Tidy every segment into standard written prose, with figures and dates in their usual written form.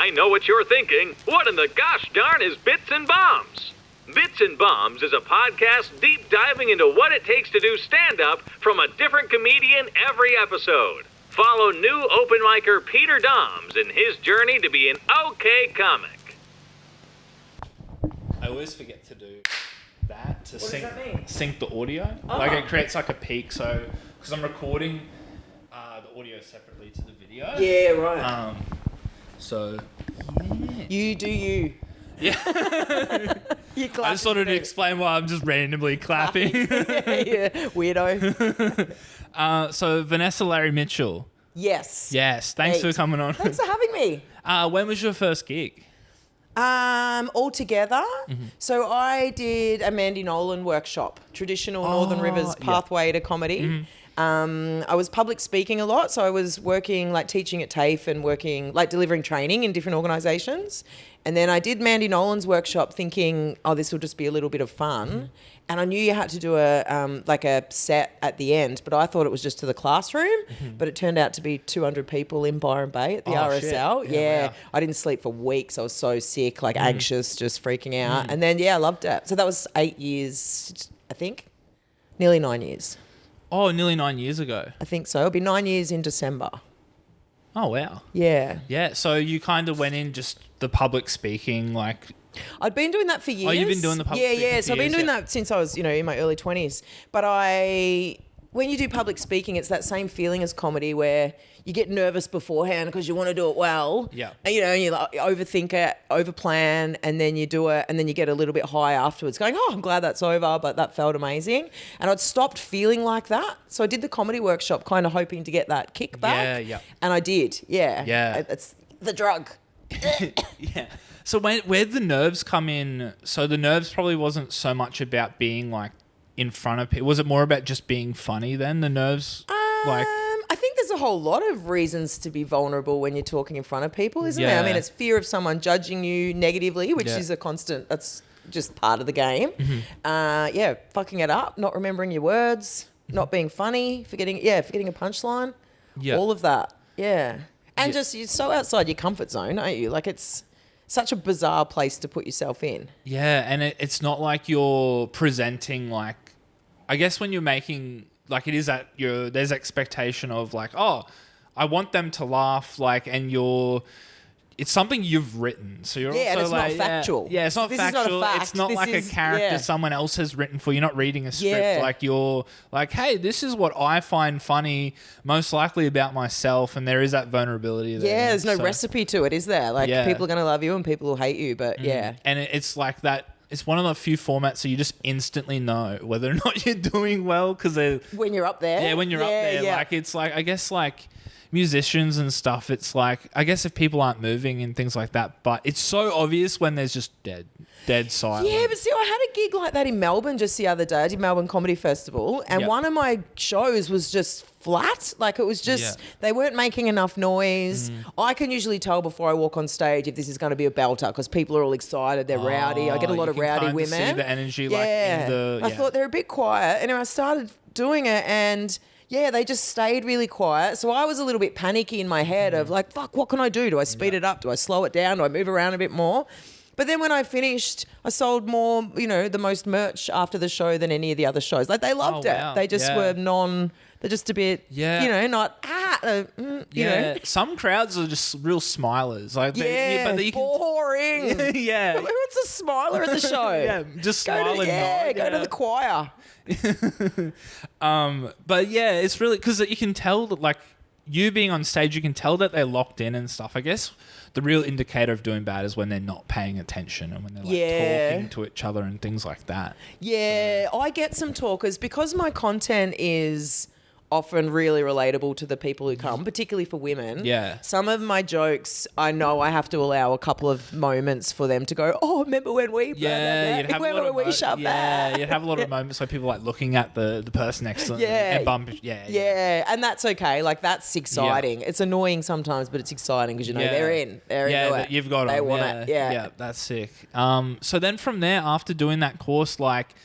I know what you're thinking. What in the gosh darn is Bits and Bombs? Bits and Bombs is a podcast deep diving into what it takes to do stand-up from a different comedian every episode. Follow new open micer Peter Doms in his journey to be an okay comic. I always forget to do that to What does that mean? sync the audio. Oh. Like it creates like a peak, so because I'm recording the audio separately to the video. Yeah, right. So yeah. You do you. Yeah. You I just wanted to explain why I'm just randomly clapping. yeah, weirdo. So Vanessa Larry Mitchell. Yes. Yes. Thanks for coming on. Thanks for having me. When was your first gig? Altogether. So I did a Mandy Nolan workshop, traditional Northern Rivers pathway to comedy. I was public speaking a lot, so I was working like teaching at TAFE and working like delivering training in different organisations. And then I did Mandy Nolan's workshop thinking, oh, this will just be a little bit of fun. And I knew you had to do a set at the end, but I thought it was just to the classroom. But it turned out to be 200 people in Byron Bay at the RSL. Shit. Yeah. Wow. I didn't sleep for weeks. I was so sick, like anxious, just freaking out. And then, I loved it. So that was 8 years, I think. Nearly 9 years. Oh, nearly 9 years ago. I think so. It'll be 9 years in December. Oh, wow. Yeah. Yeah, so you kind of went in just the public speaking, like... I'd been doing that for years. Oh, you've been doing the public speaking Yeah. for So I've been years, doing that since I was, in my early 20s. But when you do public speaking, it's that same feeling as comedy where you get nervous beforehand because you want to do it well. Yeah. And, you like, overthink it, overplan, and then you do it, and then you get a little bit high afterwards going, oh, I'm glad that's over, but that felt amazing. And I'd stopped feeling like that. So I did the comedy workshop kind of hoping to get that kick back. Yeah. And I did, yeah. Yeah. It's the drug. Yeah. So where'd the nerves come in? So the nerves probably wasn't so much about being like in front of people. Was it more about just being funny then? The nerves, I think there's a whole lot of reasons to be vulnerable when you're talking in front of people, isn't there? I mean, it's fear of someone judging you negatively, which is a constant. That's just part of the game. Fucking it up, not remembering your words, not being funny, forgetting a punchline. Yeah. All of that. Yeah. And just you're so outside your comfort zone, aren't you? Like it's such a bizarre place to put yourself in. Yeah, and it's not like you're presenting like, I guess when you're making, like it is that there's expectation of like, oh, I want them to laugh, like, and it's something you've written. So you're also and it's like, not factual. Yeah, it's not This factual. is not a fact. It's not This like is- a character someone else has written for you. You're not reading a script. Yeah. Like you're like, hey, this is what I find funny, most likely about myself, and there is that vulnerability there. Yeah, there's no recipe to it, is there? Like people are going to love you and people will hate you, but yeah. And it's like that. It's one of the few formats so you just instantly know whether or not you're doing well because When you're up there? Yeah, when you're up there. Yeah. Like, it's like, I guess, like, musicians and stuff, it's like, I guess if people aren't moving and things like that, but it's so obvious when there's just dead silence. Yeah, but see, I had a gig like that in Melbourne just the other day. I did Melbourne Comedy Festival, and one of my shows was just flat. Like, it was just, they weren't making enough noise. I can usually tell before I walk on stage if this is going to be a belter because people are all excited, they're rowdy. I get a lot of rowdy women. See the energy, like, in the... I thought they're a bit quiet, and I started doing it, and... yeah, they just stayed really quiet. So I was a little bit panicky in my head of like, fuck, what can I do? Do I speed it up? Do I slow it down? Do I move around a bit more? But then when I finished, I sold more, the most merch after the show than any of the other shows. Like, they loved it. They just were they're just a bit, not, you know. Some crowds are just real smilers. Like, but you boring. Yeah. Who wants a smiler at the show? Yeah, just smile and nod. Go to the choir. But yeah, it's really because you can tell that, like, you being on stage, you can tell that they're locked in and stuff. I guess the real indicator of doing bad is when they're not paying attention and when they're like talking to each other and things like that. Yeah, I get some talkers because my content is often really relatable to the people who come, particularly for women. Yeah. Some of my jokes, I know I have to allow a couple of moments for them to go, oh, remember when we... Yeah, you'd have a lot of shut back. Yeah, you'd have a lot of moments where people like looking at the person next to them and bump. Yeah, and that's okay. Like, that's exciting. It's annoying sometimes, but it's exciting because, they're into it. You've got They them. want it. Yeah, that's sick. So then from there, after doing that course, like...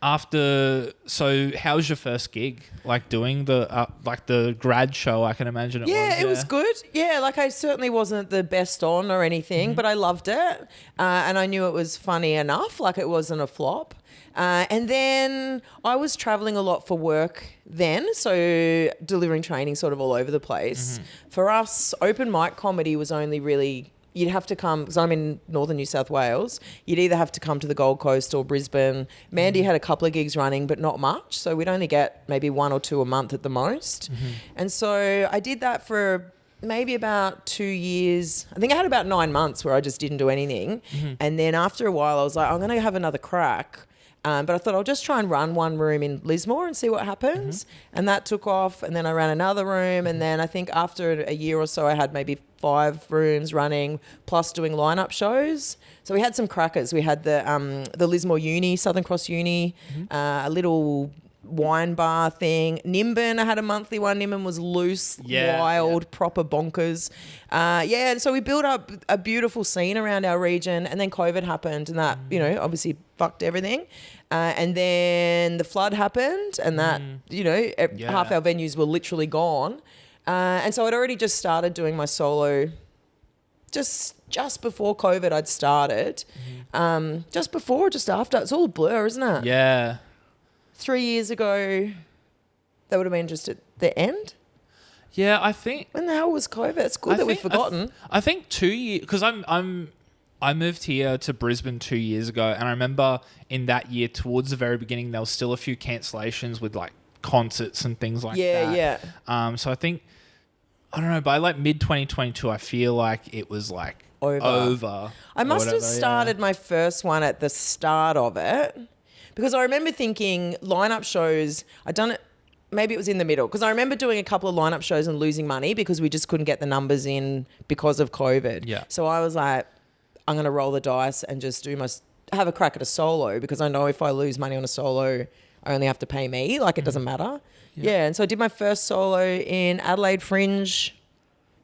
So how was your first gig? Like doing the grad show, I can imagine it was. Yeah, it was good. Yeah, like I certainly wasn't the best on or anything, but I loved it. And I knew it was funny enough, like it wasn't a flop. And then I was traveling a lot for work then, so delivering training sort of all over the place. For us, open mic comedy was only really... You'd have to come, because I'm in northern New South Wales, you'd either have to come to the Gold Coast or Brisbane. Mandy had a couple of gigs running, but not much. So we'd only get maybe 1 or 2 a month at the most. And so I did that for maybe about 2 years. I think I had about 9 months where I just didn't do anything. And then after a while, I was like, I'm going to have another crack. But I thought I'll just try and run one room in Lismore and see what happens. And that took off. And then I ran another room. And then I think after a year or so, I had maybe 5 rooms running, plus doing lineup shows. So we had some crackers. We had the Lismore Uni, Southern Cross Uni, a little wine bar thing. Nimbin, I had a monthly one. Nimbin was loose, wild, proper bonkers. And so we built up a beautiful scene around our region, and then COVID happened, and that, obviously fucked everything. And then the flood happened, and that, half our venues were literally gone. And so I'd already just started doing my solo just before COVID I'd started. Just before, just after. It's all a blur, isn't it? Yeah. 3 years ago, that would have been just at the end. Yeah, I think. When the hell was COVID? It's good that we've forgotten. I think 2 years, because I moved here to Brisbane 2 years ago, and I remember in that year, towards the very beginning, there was still a few cancellations with like concerts and things like that. Yeah. So I think, I don't know, by like mid 2022, I feel like it was like over. I must have started my first one at the start of it. Because I remember thinking lineup shows, I'd done it, maybe it was in the middle, because I remember doing a couple of lineup shows and losing money because we just couldn't get the numbers in because of COVID. Yeah. So I was like, I'm going to roll the dice and just have a crack at a solo, because I know if I lose money on a solo, I only have to pay me. Like, it doesn't matter. Yeah. And so I did my first solo in Adelaide Fringe,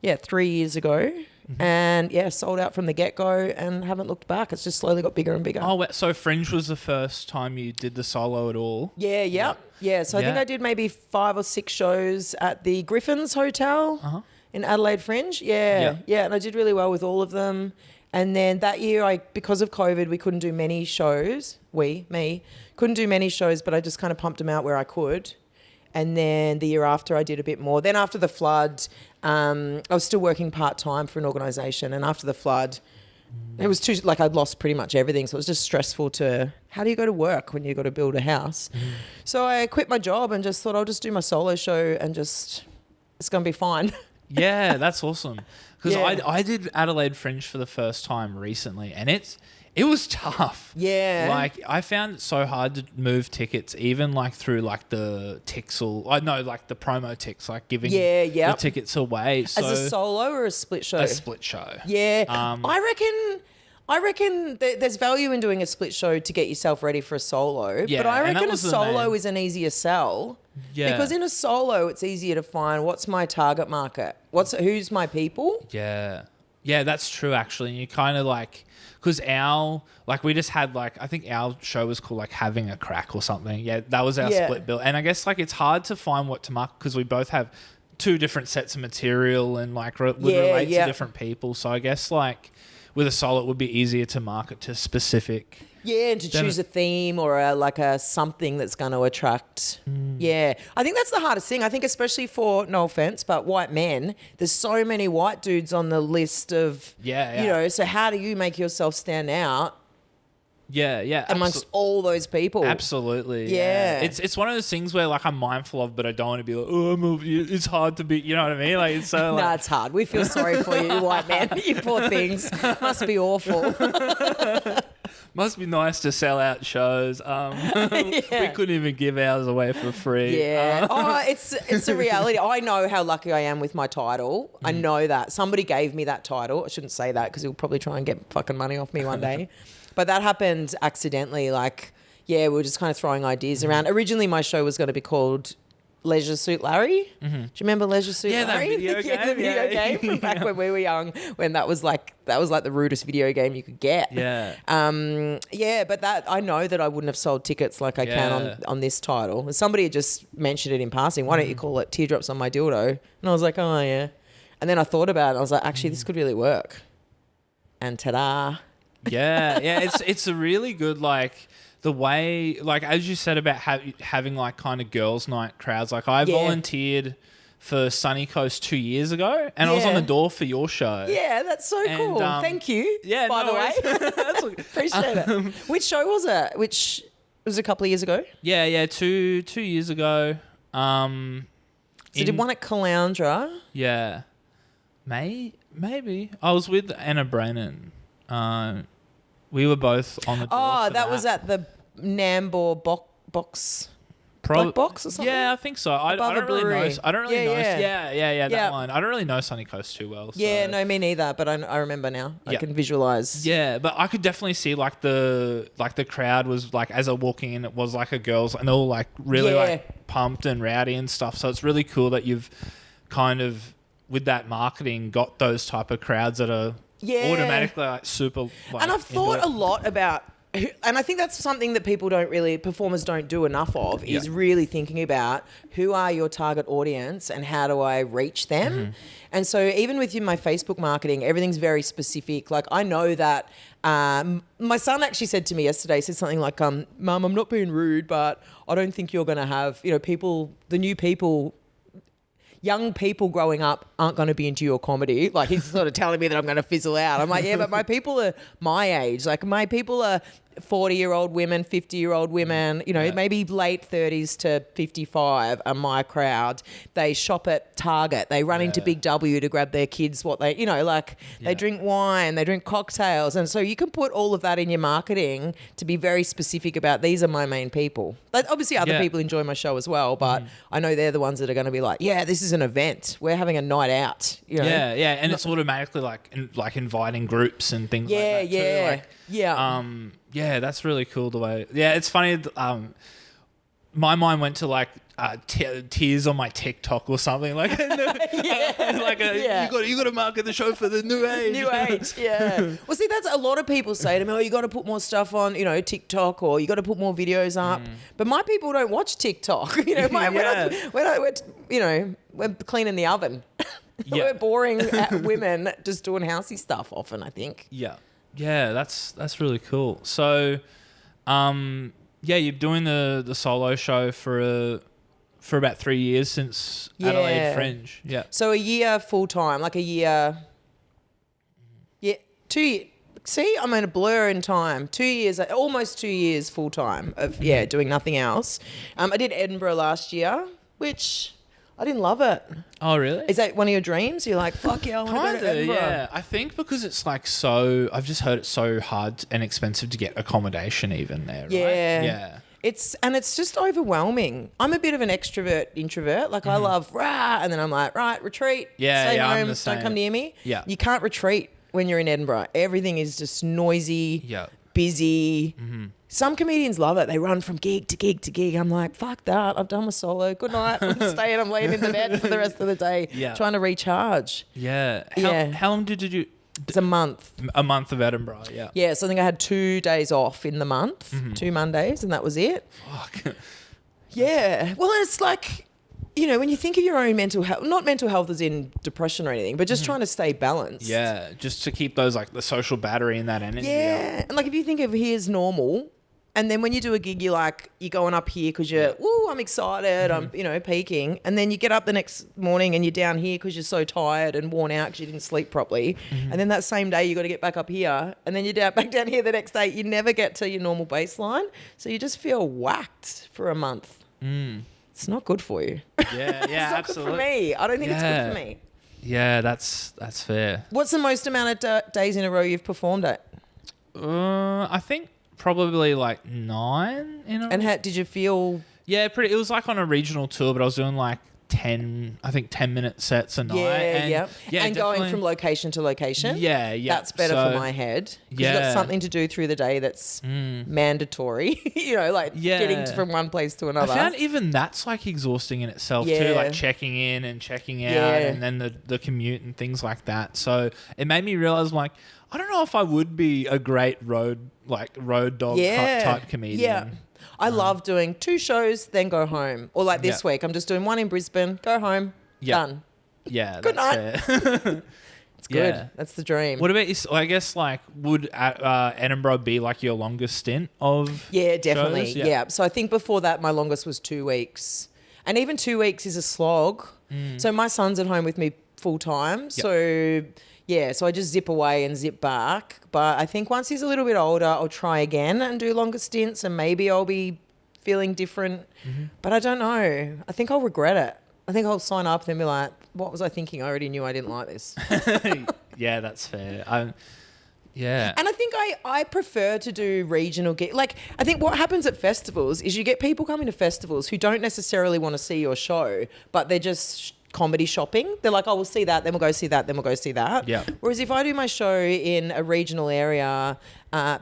3 years ago. And sold out from the get-go and haven't looked back. It's just slowly got bigger and bigger. Oh, so Fringe was the first time you did the solo at all? Yeah. So I think I did maybe 5 or 6 shows at the Griffins Hotel in Adelaide Fringe. Yeah. And I did really well with all of them. And then that year, because of COVID, we couldn't do many shows. Couldn't do many shows, but I just kind of pumped them out where I could. And then the year after, I did a bit more. Then after the flood, I was still working part-time for an organisation. And after the flood, it was I'd lost pretty much everything. So it was just stressful how do you go to work when you've got to build a house? So I quit my job and just thought I'll just do my solo show and it's going to be fine. Yeah, that's awesome. Because I did Adelaide Fringe for the first time recently, and it was tough. Yeah. Like, I found it so hard to move tickets, even like through like the Tixel, like the promo ticks, like giving the tickets away. So, as a solo or a split show? A split show. Yeah. I reckon there's value in doing a split show to get yourself ready for a solo. Yeah, but I reckon a solo is an easier sell. Yeah. Because in a solo, it's easier to find what's my target market, who's my people. Yeah. Yeah, that's true, actually. And you kind of like, because we just had I think our show was called like Having a Crack or something. Yeah, that was our split bill. And I guess it's hard to find what to market because we both have 2 different sets of material and would relate to different people. So I guess with a solo, it would be easier to market to specific. Yeah, and to choose a theme or a something that's going to attract. Yeah. I think that's the hardest thing. I think especially for, no offense, but white men, there's so many white dudes on the list of, so how do you make yourself stand out? Yeah. Amongst all those people. Absolutely. Yeah. It's one of those things where I'm mindful of, but I don't want to be like, it's hard to be, you know what I mean? It's so No, it's hard. We feel sorry for you, white man. You poor things. Must be awful. Must be nice to sell out shows. We couldn't even give ours away for free. Yeah. It's a reality. I know how lucky I am with my title. I know that. Somebody gave me that title. I shouldn't say that because he'll probably try and get fucking money off me one day. But that happened accidentally. We were just kind of throwing ideas around. Originally, my show was going to be called Leisure Suit Larry. Do you remember Leisure Suit Yeah, that Larry? video game, the video yeah. game from back when we were young, when that was like the rudest video game you could get. Yeah. Yeah, but that I know that I wouldn't have sold tickets like I can on this title. Somebody had just mentioned it in passing. Why don't you call it Teardrops on My Dildo? And I was like, oh yeah. And then I thought about it. I was like, actually, this could really work. And ta-da. Yeah, it's a really good, like, the way, like, as you said about having like kind of girls' night crowds. Like, I volunteered for Sunny Coast 2 years ago, and I was on the door for your show. Yeah, that's so cool. Thank you. Yeah, by the way, That's appreciate it. Which show was it? Which was a couple of years ago. Yeah, 2 years ago. So did one at Caloundra? Yeah, maybe I was with Anna Brennan. We were both on the door. Oh, for that was at the Nambour box. Black box or something? Yeah, I think so. I Above don't a really know. brewery. I don't really know. Yeah. Yeah, that Yeah. one. I don't really know Sunny Coast too well. So. Yeah, no, me neither. But I remember now. I Yeah. can visualize. Yeah, but I could definitely see like the crowd was like, as I walking in, it was like a girls, and they're all like really like pumped and rowdy and stuff. So it's really cool that you've kind of, with that marketing, got those type of crowds that are automatically like super. Like, And I've thought a lot about, and I think that's something that performers don't do enough of, is really thinking about who are your target audience and how do I reach them. Mm-hmm. And so even with my Facebook marketing, everything's very specific. Like, I know that my son actually said to me yesterday, said something like, Mum, I'm not being rude, but I don't think you're going to have, young people growing up aren't going to be into your comedy. Like, he's sort of telling me that I'm going to fizzle out. I'm like, yeah, but my people are my age. Like, my people are 40-year-old women, 50-year-old women, maybe late 30s to 55 are my crowd. They shop at Target. They run into Big W to grab their kids they drink wine, they drink cocktails. And so you can put all of that in your marketing to be very specific about, these are my main people. Like, obviously other people enjoy my show as well, but I know they're the ones that are going to be like, yeah, this is an event. We're having a night out. Yeah, and it's automatically like inviting groups and things like that too. Yeah, that's really cool the way. Yeah, it's funny. My mind went to like tears on my TikTok or something like. You got to market the show for the new age. New age, yeah. Well, see, that's a lot of people say to me, oh, you got to put more stuff on, TikTok, or you got to put more videos up. But my people don't watch TikTok. We're cleaning the oven. We're boring women just doing housey stuff often, I think. Yeah, that's really cool. So, you're doing the solo show for about 3 years since Adelaide Fringe. Yeah. So a year full time, like a year. Yeah, 2 years. See, I'm in a blur in time. 2 years, almost 2 years full time of doing nothing else. I did Edinburgh last year, which I didn't love it. Oh, really? Is that one of your dreams? You're like, fuck yeah, I want to go to Edinburgh. Yeah. I think because it's like I've just heard it's so hard and expensive to get accommodation even there, right? Yeah. It's just overwhelming. I'm a bit of an extrovert, introvert. Like, I love and then I'm like, right, retreat. Stay home, I'm the same. don't come near me. Yeah. You can't retreat when you're in Edinburgh. Everything is just noisy, busy. Some comedians love it. They run from gig to gig to gig. I'm like, fuck that. I've done my solo. Good night. I'm staying. I'm laying in the bed for the rest of the day, trying to recharge. Yeah. How long did you? It's a month. A month of Edinburgh. Yeah. Yeah. So I think I had 2 days off in the month, 2 Mondays, and that was it. Fuck. Yeah. Well, it's like, when you think of your own mental health, not mental health as in depression or anything, but just trying to stay balanced. Yeah. Just to keep those, like, the social battery and that energy. Yeah. And like, if you think of here's normal, and then when you do a gig, you're going up here because you're, I'm excited, I'm, peaking. And then you get up the next morning and you're down here because you're so tired and worn out because you didn't sleep properly. And then that same day, you got to get back up here. And then you're back down here the next day. You never get to your normal baseline. So you just feel whacked for a month. It's not good for you. Yeah, It's not absolutely. good for me. I don't think it's good for me. Yeah, that's fair. What's the most amount of days in a row you've performed at? I think probably like 9 in a row. And how did you feel? Yeah, it was like on a regional tour, but I was doing like 10 minute sets a night. Yeah, Yeah, and going definitely. from location to location. Yeah. That's better So, for my head. 'Cause you've Yeah. got something to do through the day that's mandatory. Like getting from one place to I another. found even that's like exhausting in itself too, Yeah. like checking in and checking out, Yeah. and then the commute and things like that. So it made me realize, like, I don't know if I would be a great road dog type comedian. Yeah. I love doing 2 shows, then go home. Or like this Yeah. week, I'm just doing 1 in Brisbane, go home, Yeah. done. Yeah, Good that's fair. It's good. Yeah. That's the dream. What about you? I guess, like, would Edinburgh be like your longest stint of? Yeah, definitely. shows? Yeah. So I think before that, my longest was 2 weeks. And even 2 weeks is a slog. So my son's at home with me full time. So, yeah, so I just zip away and zip back. But I think once he's a little bit older, I'll try again and do longer stints, and maybe I'll be feeling different. But I don't know. I think I'll regret it. I think I'll sign up and then be like, what was I thinking? I already knew I didn't like this. Yeah, that's fair. Yeah. And I think I prefer to do regional gigs. Like, I think what happens at festivals is you get people coming to festivals who don't necessarily want to see your show, but they're just comedy shopping. They're like, oh, we'll see that, then we'll go see that, then we'll go see that. Yeah. Whereas if I do my show in a regional area,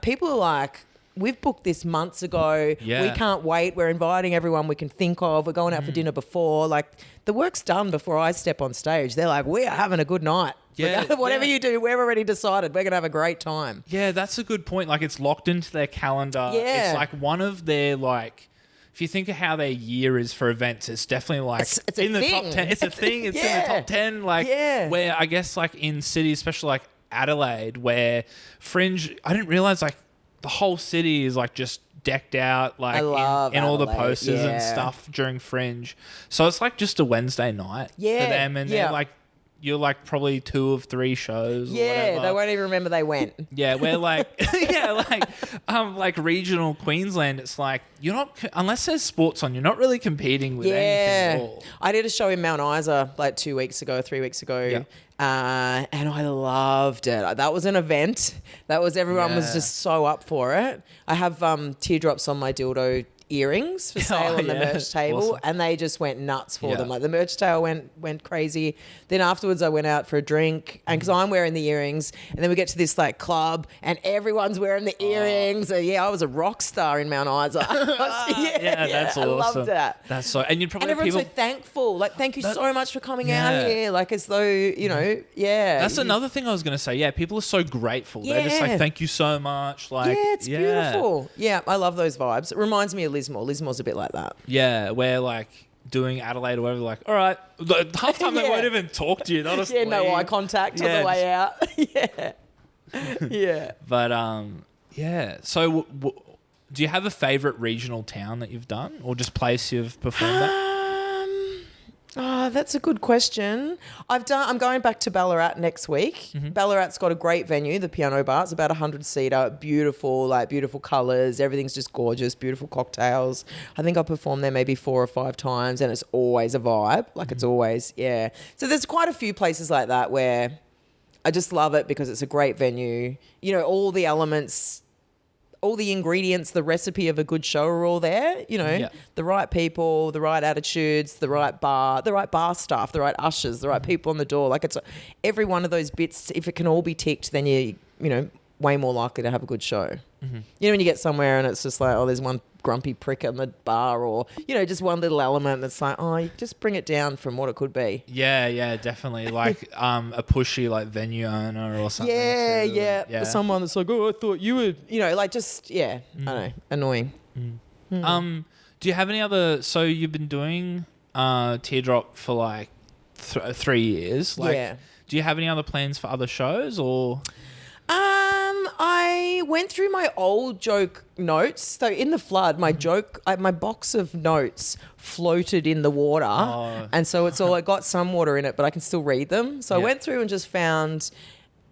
people are like, we've booked this months ago. Yeah. We can't wait. We're inviting everyone we can think of. We're going out for dinner before. Like, the work's done before I step on stage. They're like, we are having a good night. Yeah, Whatever yeah. you do, we've already decided. We're going to have a great time. Yeah, that's a good point. Like, it's locked into their calendar. Yeah. It's like one of their, like, if you think of how their year is for events, it's definitely like It's a in the top thing. 10. It's a thing. It's in Yeah. the top 10. Like, Yeah. where I guess, like, in cities, especially like Adelaide, where Fringe, I didn't realize, like, the whole city is like just decked out, like I love in all the Adelaide, posters and yeah. stuff during Fringe. So it's like just a Wednesday night Yeah, for them, and yeah. they're like, you're like probably 2 of 3 shows. Or Yeah, whatever. they won't even remember they went. Yeah, we're like, like regional Queensland. It's like you're not, unless there's sports on, you're not really competing with anything at all. I did a show in Mount Isa like 2 weeks ago, 3 weeks ago. Yeah. And I loved it. That was an event. Everyone was Yeah. just so up for it. I have teardrops on my dildo earrings for sale on the yeah. merch table, Awesome. and they just went nuts for Yeah. them. Like the merch table went crazy. Then afterwards I went out for a drink, and because I'm wearing the earrings, and then we get to this like club and everyone's wearing the earrings. So, yeah, I was a rock star in Mount Isa. Yeah, that's awesome. I loved that. That's so, and you'd probably And have everyone's people. so thankful. Like, thank you so much for coming Yeah. out here. Like, as though, yeah. That's another thing I was going to say. Yeah, people are so grateful. They're just like, Yeah. thank you so much. Like, Yeah, it's beautiful. Yeah, I love those vibes. It reminds me of Lismore. Lismore's a bit like that. Yeah, where like doing Adelaide or whatever, like, all right, half the time they Yeah. won't even talk to you. They'll just Yeah, no leave. eye contact on Yeah, the way out. Yeah. Yeah. But yeah. So, do you have a favorite regional town that you've done, or just place you've performed at? Oh, that's a good question. I'm going back to Ballarat next week. Ballarat's got a great venue, the Piano Bar. It's about 100-seater, beautiful colours. Everything's just gorgeous, beautiful cocktails. I think I performed there maybe 4 or 5 times, and it's always a vibe. Like it's always, yeah. So there's quite a few places like that where I just love it because it's a great venue. You know, all the elements, all the ingredients, the recipe of a good show are all there. You know, Yeah. the right people, the right attitudes, the right bar staff, the right ushers, the right people on the door. Like it's every one of those bits. If it can all be ticked, then you know, way more likely to have a good show. You know, when you get somewhere and it's just like, oh, there's one grumpy prick on the bar, or you know, just one little element that's like, oh, you just bring it down from what it could be. Yeah, definitely. Like a pushy like venue owner or something. Yeah, too. yeah. Someone that's like, oh, I thought you would, you know, like just, yeah, I don't know, annoying. Do you have any other? So you've been doing Teardrop for like 3 years. Like, Yeah. Do you have any other plans for other shows or? I went through my old joke notes. So in the flood, my my box of notes floated in the water. Oh. And so I got some water in it, but I can still read them. So I Yeah. went through and just found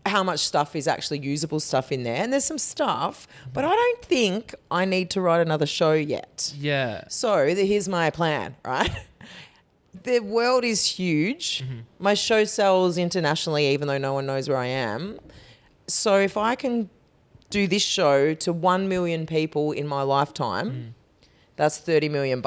how much stuff is actually usable stuff in there. And there's some stuff, but I don't think I need to write another show yet. Yeah. So here's my plan, right? The world is huge. My show sells internationally, even though no one knows where I am. So if I can do this show to 1 million people in my lifetime, That's $30 million.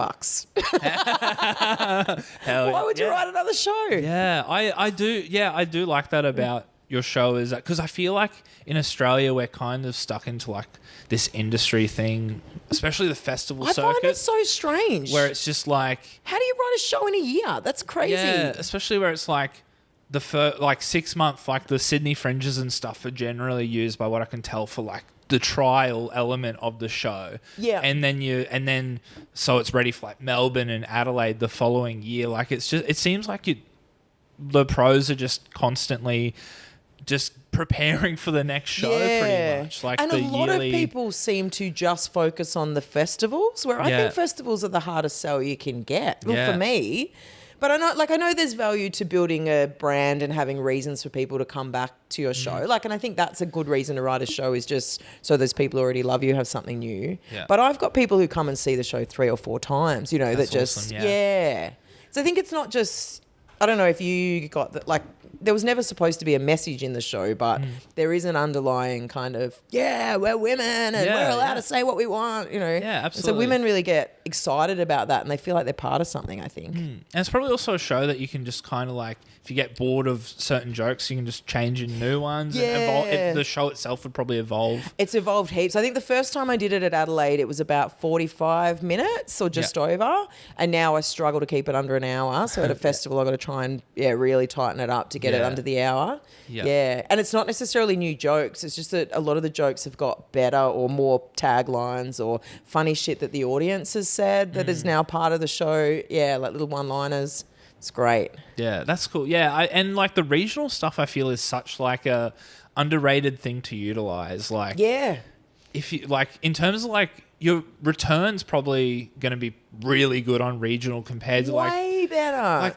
Hell, Why would you write another show? Yeah, I do. Yeah, I do like that about your show, is that because I feel like in Australia we're kind of stuck into like this industry thing, especially the festival circuit. I find it so strange. Where it's just like, how do you write a show in a year? That's crazy. yeah, especially where it's like the like 6 month, like the Sydney Fringes and stuff are generally used by what I can tell for like the trial element of the show. Yeah. And then so it's ready for like Melbourne and Adelaide the following year. Like it seems like the pros are just constantly just preparing for the next show pretty much. Like and the a lot yearly... of people seem to just focus on the festivals, where I think festivals are the hardest sell you can get. Well, for me. But I know there's value to building a brand and having reasons for people to come back to your show. Like, and I think that's a good reason to write a show, is just so those people who already love you have something new. Yeah. But I've got people who come and see the show 3 or 4 times, That's that just, awesome, So I think it's not just, I don't know if you got that, like, there was never supposed to be a message in the show, but there is an underlying kind of, we're women and we're allowed to say what we want, Yeah, absolutely. And so women really get excited about that and they feel like they're part of something, I think. And it's probably also a show that you can just kind of like, if you get bored of certain jokes, you can just change in new ones. Yeah. And evolve. The show itself would probably evolve. It's evolved heaps. I think the first time I did it at Adelaide, it was about 45 minutes or just over. And now I struggle to keep it under an hour. So at a festival, I've got to try and really tighten it up to get it under the hour. Yeah. And it's not necessarily new jokes. It's just that a lot of the jokes have got better or more taglines or funny shit that the audience has said that is now part of the show. Yeah, like little one-liners. It's great. Yeah, that's cool. Yeah, and like the regional stuff, I feel is such like a underrated thing to utilize. Like, if you like, in terms of like your returns, probably going to be really good on regional compared to like way better.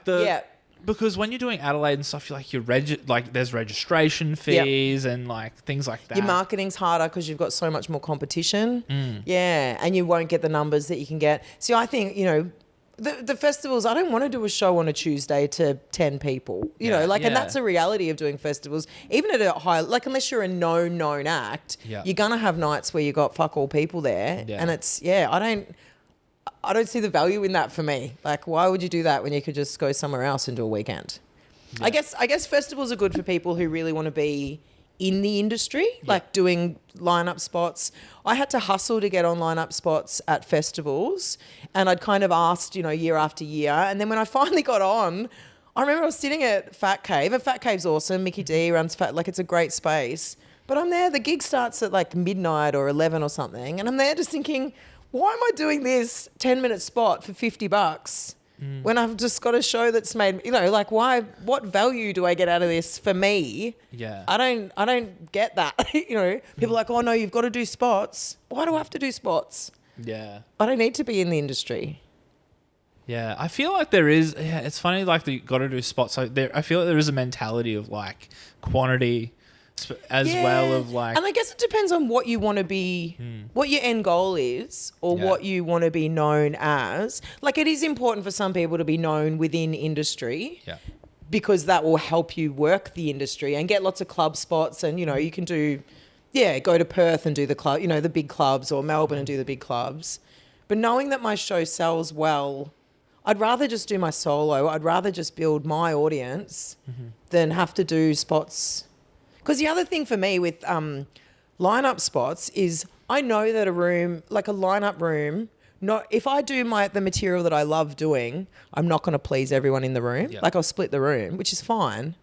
Like because when you're doing Adelaide and stuff, you're like there's registration fees and like things like that. Your marketing's harder because you've got so much more competition. Yeah, and you won't get the numbers that you can get. See, I think the festivals, I don't want to do a show on a Tuesday to 10 people, and that's a reality of doing festivals. Even at a high, like unless you're a known act, you're going to have nights where you got fuck all people there. And it's, I don't see the value in that for me. Like, why would you do that when you could just go somewhere else and do a weekend? I guess festivals are good for people who really want to be in the industry, like doing lineup spots. I had to hustle to get on lineup spots at festivals, and I'd kind of asked, year after year. And then when I finally got on, I remember I was sitting at Fat Cave, and Fat Cave's awesome. Mickey D runs it's a great space. But I'm there, the gig starts at like midnight or 11 or something, and I'm there just thinking, why am I doing this 10-minute spot for $50 when I've just got a show that's made, why, what value do I get out of this for me? Yeah. I don't get that. People are like, oh no, you've got to do spots. Why do I have to do spots? Yeah. I don't need to be in the industry. Yeah. I feel like there is, it's funny, like you got to do spots. Like I feel like there is a mentality of like quantity as well of like, and I guess it depends on what you want to be, what your end goal is, or what you want to be known as. Like, it is important for some people to be known within industry, because that will help you work the industry and get lots of club spots. And you can do, go to Perth and do the club, the big clubs, or Melbourne and do the big clubs. But knowing that my show sells well, I'd rather just do my solo. I'd rather just build my audience than have to do spots. Because the other thing for me with lineup spots is I know that a room, like a lineup room, if I do the material that I love doing, I'm not going to please everyone in the room. Yep. Like, I'll split the room, which is fine.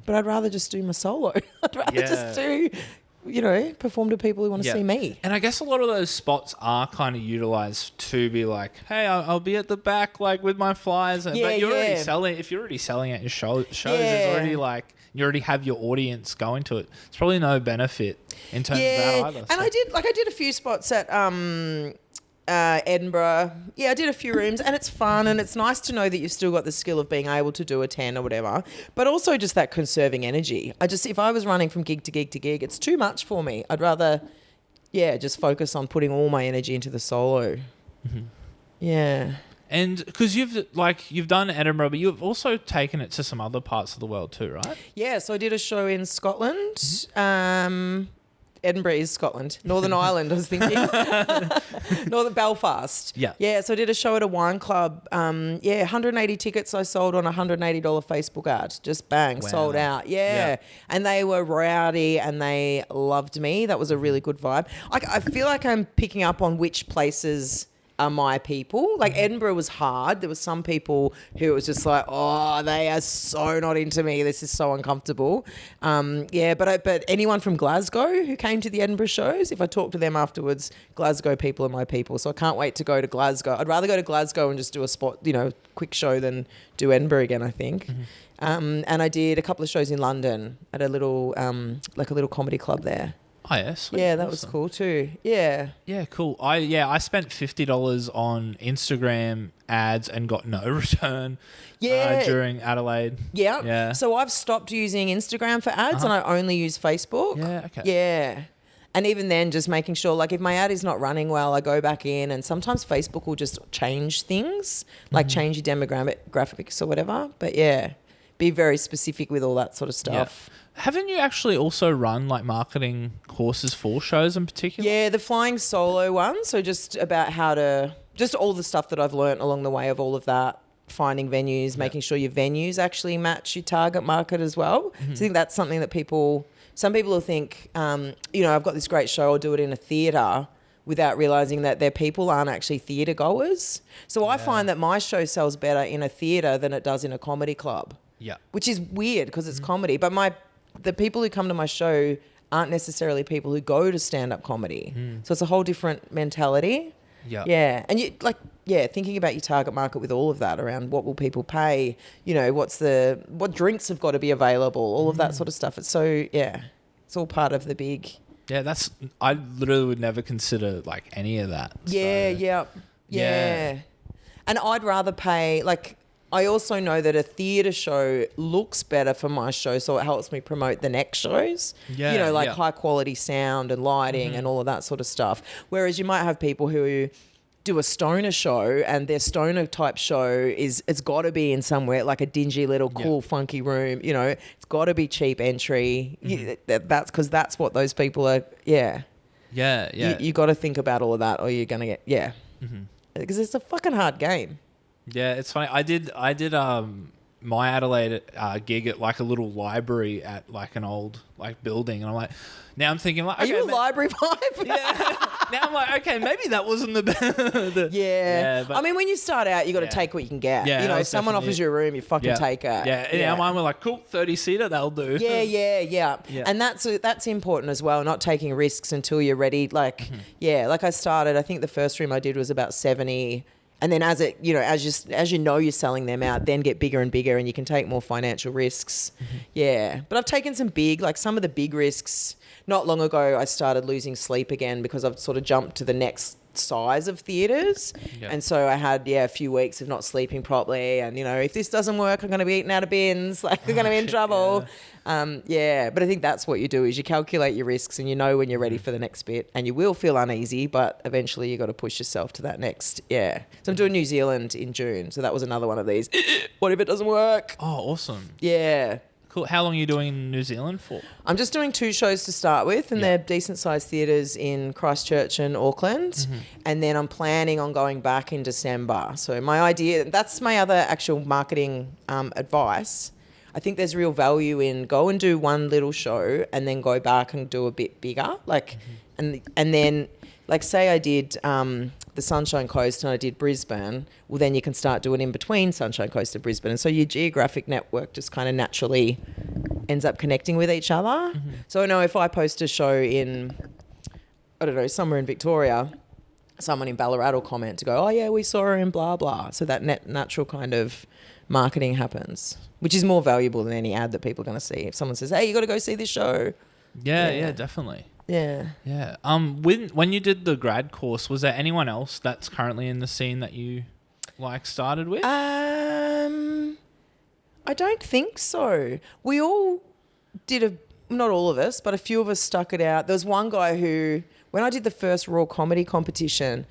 But I'd rather just do my solo. I'd rather just do, perform to people who want to see me. And I guess a lot of those spots are kind of utilized to be like, hey, I'll be at the back like with my flyers. But you're already selling. If you're already selling at your shows, it's already like, you already have your audience going to it. It's probably no benefit in terms of that either. And I did a few spots at Edinburgh. Yeah, I did a few rooms, and it's fun, and it's nice to know that you've still got the skill of being able to do a 10 or whatever, but also just that conserving energy. If I was running from gig to gig to gig, it's too much for me. I'd rather, just focus on putting all my energy into the solo. Yeah. And because you've done Edinburgh, but you've also taken it to some other parts of the world too, right? Yeah, so I did a show in Scotland. Edinburgh is Scotland. Northern Ireland, I was thinking. Northern Belfast. Yeah. Yeah, so I did a show at a wine club. 180 tickets I sold on a $180 Facebook ad. Just bang, sold out. Yeah. And they were rowdy and they loved me. That was a really good vibe. I feel like I'm picking up on which places are my people. Like Edinburgh was hard. There was some people who was just like, oh, they are so not into me. This is so uncomfortable. But anyone from Glasgow who came to the Edinburgh shows, if I talk to them afterwards, Glasgow people are my people. So I can't wait to go to Glasgow. I'd rather go to Glasgow and just do a spot, quick show than do Edinburgh again, I think. And I did a couple of shows in London at a little comedy club there. Oh, yeah, sweet. Yeah, that was cool too. Yeah. Yeah, cool. I spent $50 on Instagram ads and got no return during Adelaide. Yeah. Yeah. So I've stopped using Instagram for ads and I only use Facebook. Yeah, okay. Yeah. And even then, just making sure, like, if my ad is not running well, I go back in, and sometimes Facebook will just change things, like change your demographics or whatever. But yeah, be very specific with all that sort of stuff. Yeah. Haven't you actually also run like marketing courses for shows in particular? Yeah, the flying solo one. So just about just all the stuff that I've learnt along the way of all of that, finding venues, making sure your venues actually match your target market as well. So I think that's something that some people will think, I've got this great show, I'll do it in a theatre, without realising that their people aren't actually theatre goers. So I find that my show sells better in a theatre than it does in a comedy club. Yeah. Which is weird because it's comedy, but the people who come to my show aren't necessarily people who go to stand-up comedy. So it's a whole different mentality. Yeah. Yeah. And thinking about your target market with all of that around what will people pay, what drinks have got to be available, all of that sort of stuff. It's so, it's all part of the big... Yeah, I literally would never consider like any of that. Yeah. And I'd rather pay, like... I also know that a theatre show looks better for my show, so it helps me promote the next shows. Yeah, high quality sound and lighting and all of that sort of stuff. Whereas you might have people who do a stoner show, and their stoner type show it's got to be in somewhere like a dingy little cool funky room. It's got to be cheap entry. That's because that's what those people are. Yeah. You got to think about all of that, or you're gonna get because it's a fucking hard game. Yeah, it's funny. I did my Adelaide gig at like a little library at like an old like building, and I'm like, now I'm thinking like, are you a library vibe? Yeah. Now I'm like, okay, maybe that wasn't the best. Yeah. But, I mean, when you start out, you got to take what you can get. Yeah, if someone offers you a room, you fucking take it. Yeah. Mine were like, cool, 30-seater, that'll do. Yeah. And that's important as well. Not taking risks until you're ready. Like, like I started. I think the first room I did was about 70. And then as you're selling them out, then get bigger and bigger, and you can take more financial risks. Yeah. But I've taken some some of the big risks. Not long ago, I started losing sleep again because I've sort of jumped to the next size of theatres. And so I had, a few weeks of not sleeping properly. And, if this doesn't work, I'm going to be eating out of bins. Like, I'm going to be in trouble. But I think that's what you do is you calculate your risks and you know when you're ready for the next bit, and you will feel uneasy, but eventually you got to push yourself to that next. So I'm doing New Zealand in June. So that was another one of these. What if it doesn't work? Oh, awesome. Yeah. Cool. How long are you doing in New Zealand for? I'm just doing 2 shows to start with, and they're decent-sized theatres in Christchurch and Auckland. And then I'm planning on going back in December. So my idea, that's my other actual marketing advice. I think there's real value in go and do one little show and then go back and do a bit bigger. Like, and then, like, say I did the Sunshine Coast and I did Brisbane, well, then you can start doing in between Sunshine Coast and Brisbane. And so your geographic network just kind of naturally ends up connecting with each other. So I know if I post a show in, I don't know, somewhere in Victoria, someone in Ballarat will comment to go, oh yeah, we saw her in blah, blah. So that natural kind of marketing happens, which is more valuable than any ad that people are going to see. If someone says, hey, you got to go see this show. Yeah, definitely. Yeah. When you did the grad course, was there anyone else that's currently in the scene that you like started with? I don't think so. We all did not all of us, but a few of us stuck it out. There was one guy who, when I did the first Raw comedy competition,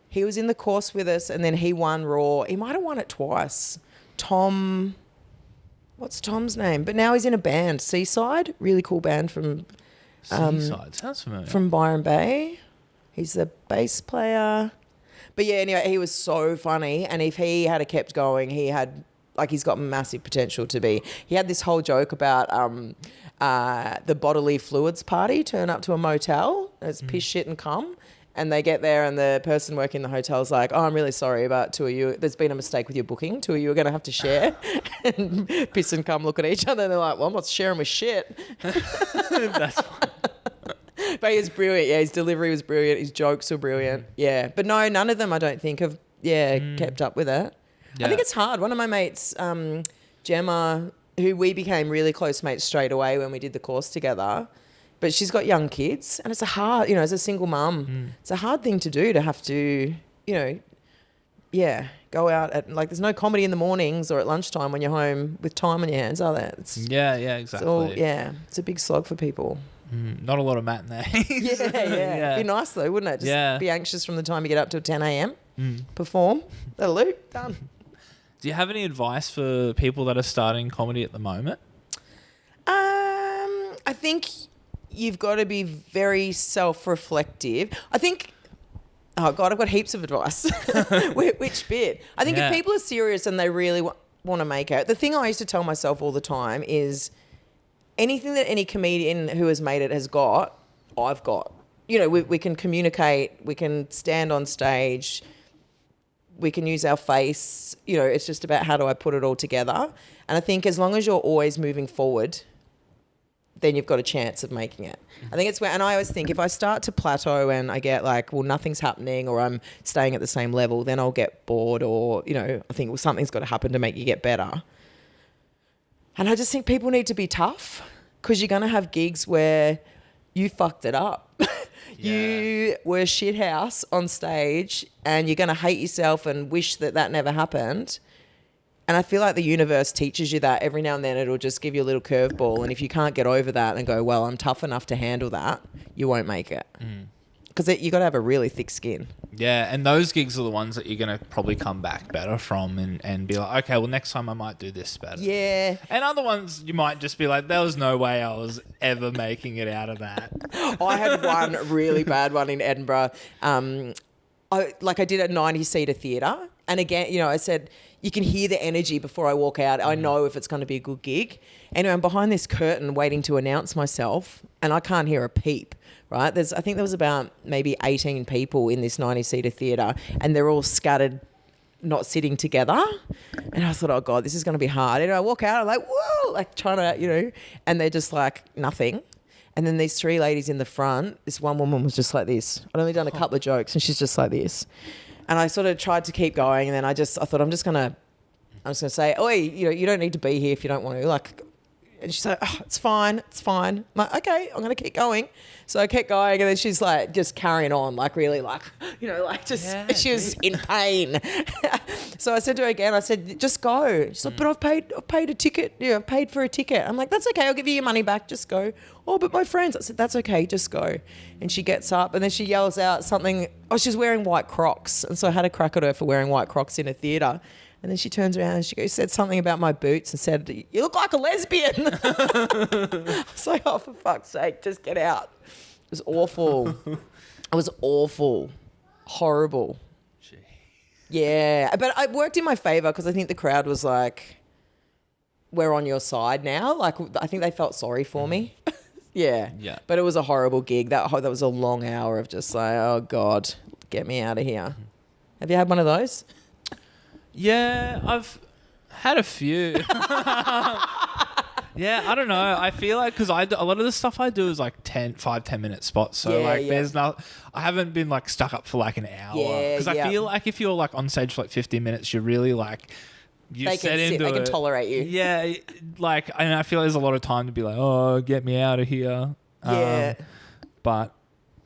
he was in the course with us, and then he won Raw. He might have won it twice. Tom, what's Tom's name? But now he's in a band, Seaside, really cool band from Seaside sounds familiar. from Byron Bay. He's the bass player. But yeah, anyway, he was so funny. And if he had kept going, he's got massive potential to be. He had this whole joke about the bodily fluids party, turn up to a motel, it's piss, shit and cum. And they get there and the person working the hotel is like, oh, I'm really sorry about two of you. There's been a mistake with your booking. Two of you are going to have to share. And piss and cum look at each other and they're like, well, I'm not sharing with shit. That's fine. But he was brilliant. Yeah, his delivery was brilliant. His jokes were brilliant. Yeah. But no, none of them I don't think have, kept up with it. Yeah. I think it's hard. One of my mates, Gemma, who we became really close mates straight away when we did the course together, but she's got young kids and it's a hard, as a single mum, it's a hard thing to do to have to, go out at, like, there's no comedy in the mornings or at lunchtime when you're home with time on your hands, are there? Yeah, exactly. It's a big slog for people. Not a lot of matinees. Yeah. It'd be nice though, wouldn't it? Just be anxious from the time you get up till 10 a.m. Perform. That'll do. Done. Do you have any advice for people that are starting comedy at the moment? I think you've got to be very self-reflective. I think, oh God, I've got heaps of advice. Which bit? I think if people are serious and they really want to make it, the thing I used to tell myself all the time is anything that any comedian who has made it has got, I've got. We can communicate, we can stand on stage, we can use our face. It's just about how do I put it all together. And I think as long as you're always moving forward, then you've got a chance of making it. I think it's where, and I always think if I start to plateau and I get like, well, nothing's happening or I'm staying at the same level, then I'll get bored or, I think, well, something's got to happen to make you get better. And I just think people need to be tough because you're going to have gigs where you fucked it up. You were shithouse on stage and you're going to hate yourself and wish that never happened. And I feel like the universe teaches you that every now and then. It'll just give you a little curveball. And if you can't get over that and go, well, I'm tough enough to handle that, you won't make it. Because you got to have a really thick skin. Yeah, and those gigs are the ones that you're going to probably come back better from and be like, okay, well, next time I might do this better. Yeah. And other ones you might just be like, there was no way I was ever making it out of that. I had one really bad one in Edinburgh. I did a 90-seater theatre. And again, I said, you can hear the energy before I walk out. I know if it's going to be a good gig. Anyway, I'm behind this curtain waiting to announce myself and I can't hear a peep. Right, I think there was about maybe 18 people in this 90-seater theatre and they're all scattered, not sitting together. And I thought, oh God, this is going to be hard. And I walk out, I'm like, whoa, like trying to, and they're just like nothing. And then these three ladies in the front, this one woman was just like this. I'd only done a couple of jokes and she's just like this. And I sort of tried to keep going and then I thought I'm just going to say, oi, you don't need to be here if you don't want to. And she's like, oh, it's fine. I'm like, okay, I'm going to keep going. So I kept going and then she's like just carrying on, like really she was in pain. So I said to her again, I said, just go. She's like, but I've paid a ticket. Yeah, I've paid for a ticket. I'm like, that's okay. I'll give you your money back. Just go. Oh, but my friends. I said, that's okay. Just go. And she gets up and then she yells out something. Oh, she's wearing white Crocs. And so I had a crack at her for wearing white Crocs in a theatre. And then she turns around and she said something about my boots and said, you look like a lesbian. I was like, oh, for fuck's sake, just get out. It was awful. It was awful. Horrible. Jeez. Yeah. But it worked in my favour because I think the crowd was like, we're on your side now. Like, I think they felt sorry for me. Yeah. But it was a horrible gig. That was a long hour of just like, oh, God, get me out of here. Have you had one of those? Yeah, I've had a few. Yeah, I don't know. I feel like because a lot of the stuff I do is like 5-10 minute spots. So there's not. I haven't been like stuck up for like an hour. Because I feel like if you're like on stage for like 15 minutes, you're really like they can tolerate you. Yeah, and I feel like there's a lot of time to be like, oh, get me out of here. Yeah. But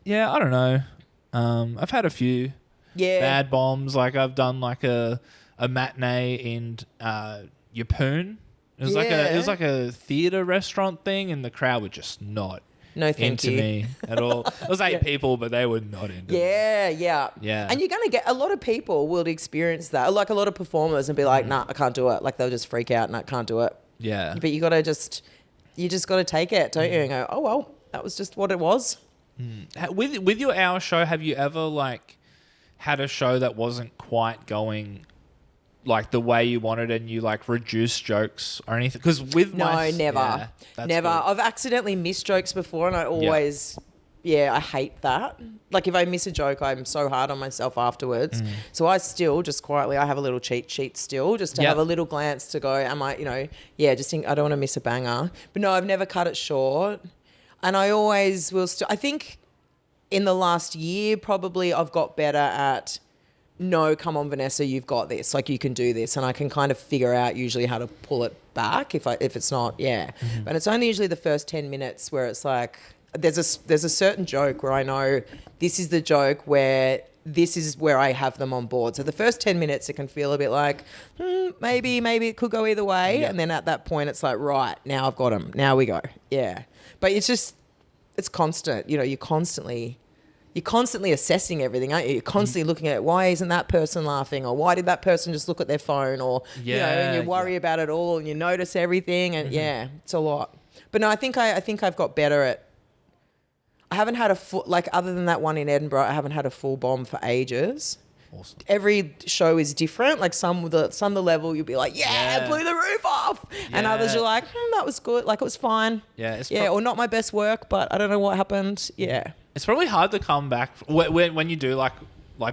yeah, I don't know. I've had a few. Yeah. Bad bombs. Like I've done like a matinee in Yapoon. It was like a theatre restaurant thing, and the crowd were just not into me at all. It was 8 people, but they were not into me. Yeah. And you're going to get a lot of people will experience that. Like a lot of performers and be like, nah, I can't do it. Like they'll just freak out and I can't do it. Yeah. But you just got to take it, don't you? And go, oh well, That was just what it was. With your hour show, have you ever like had a show that wasn't quite going like the way you wanted and you like reduced jokes or anything? Because with never. Yeah, that's Never. good. I've accidentally missed jokes before, and I always, I hate that. Like if I miss a joke, I'm so hard on myself afterwards. So I still just quietly, I have a little cheat sheet still, just to have a little glance to go, am I, just think I don't want to miss a banger. But no, I've never cut it short, and I always will. I think in the last year, probably I've got better at. No, come on, Vanessa, you've got this. Like you can do this, and I can kind of figure out usually how to pull it back if it's not, But it's only usually the first 10 minutes where it's like there's a certain joke where I know this is the joke where this is where I have them on board. So the first 10 minutes it can feel a bit like maybe it could go either way, and then at that point it's like right now I've got them. Now we go, But it's constant. You're constantly assessing everything, aren't you? You're constantly looking at why isn't that person laughing, or why did that person just look at their phone, or and you worry about it all, and you notice everything, and it's a lot. But no, I think I've got better at. I haven't had a full, like other than that one in Edinburgh, I haven't had a full bomb for ages. Awesome. Every show is different. Like some of the level you'll be like, blew the roof off, and others you're like, that was good, like it was fine. Or not my best work, but I don't know what happened. It's probably hard to come back when you do like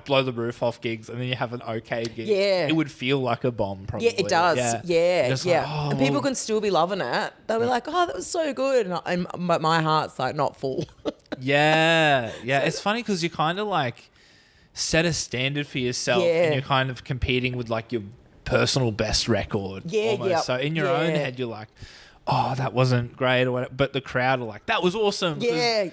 blow the roof off gigs and then you have an okay gig. It would feel like a bomb probably. Yeah, it does. Just like, and people can still be loving it. They'll be like, that was so good. But my heart's like not full. It's funny because you kind of like set a standard for yourself and you're kind of competing with like your personal best record. So in your own head, you're like, that wasn't great or whatever. But the crowd are like, that was awesome. They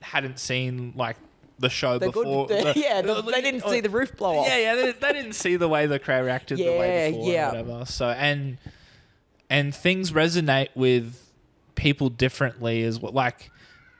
hadn't seen like the show before. They didn't see the roof blow off. They didn't see the way the crowd reacted the way before or whatever. So and things resonate with people differently as well. Like,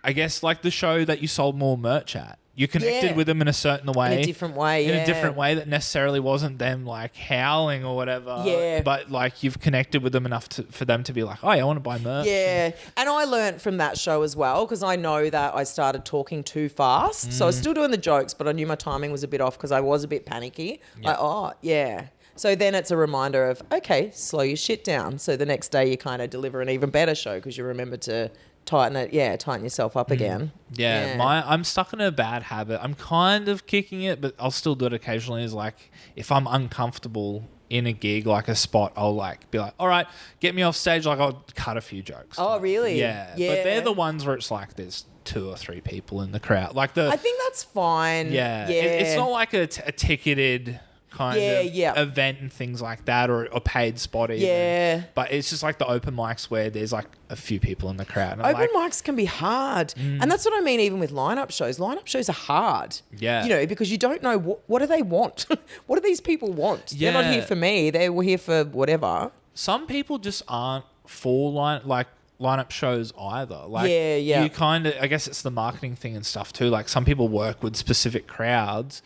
I guess like the show that you sold more merch at. You connected with them in a certain way. In a different way, In a different way that necessarily wasn't them like howling or whatever. But like you've connected with them enough for them to be like, I want to buy merch. And I learn't from that show as well, because I know that I started talking too fast. So I was still doing the jokes, but I knew my timing was a bit off because I was a bit panicky. So then it's a reminder of, okay, slow your shit down. So the next day you kind of deliver an even better show because you remember to tighten yourself up again. I'm stuck in a bad habit. I'm kind of kicking it, but I'll still do it occasionally. Is like if I'm uncomfortable in a gig, like a spot, I'll like be like, all right, get me off stage. Like I'll cut a few jokes. Oh, really? Yeah. But they're the ones where it's like there's 2 or 3 people in the crowd. Like I think that's fine. It's not like a ticketed kind of event and things like that, or a paid spot even. But it's just like the open mics where there's like a few people in the crowd. Open mics can be hard. And that's what I mean even with lineup shows. Lineup shows are hard. Because you don't know what do they want? What do these people want? They're not here for me. They were here for whatever. Some people just aren't for lineup shows either. Like you kind of, I guess it's the marketing thing and stuff too. Like some people work with specific crowds.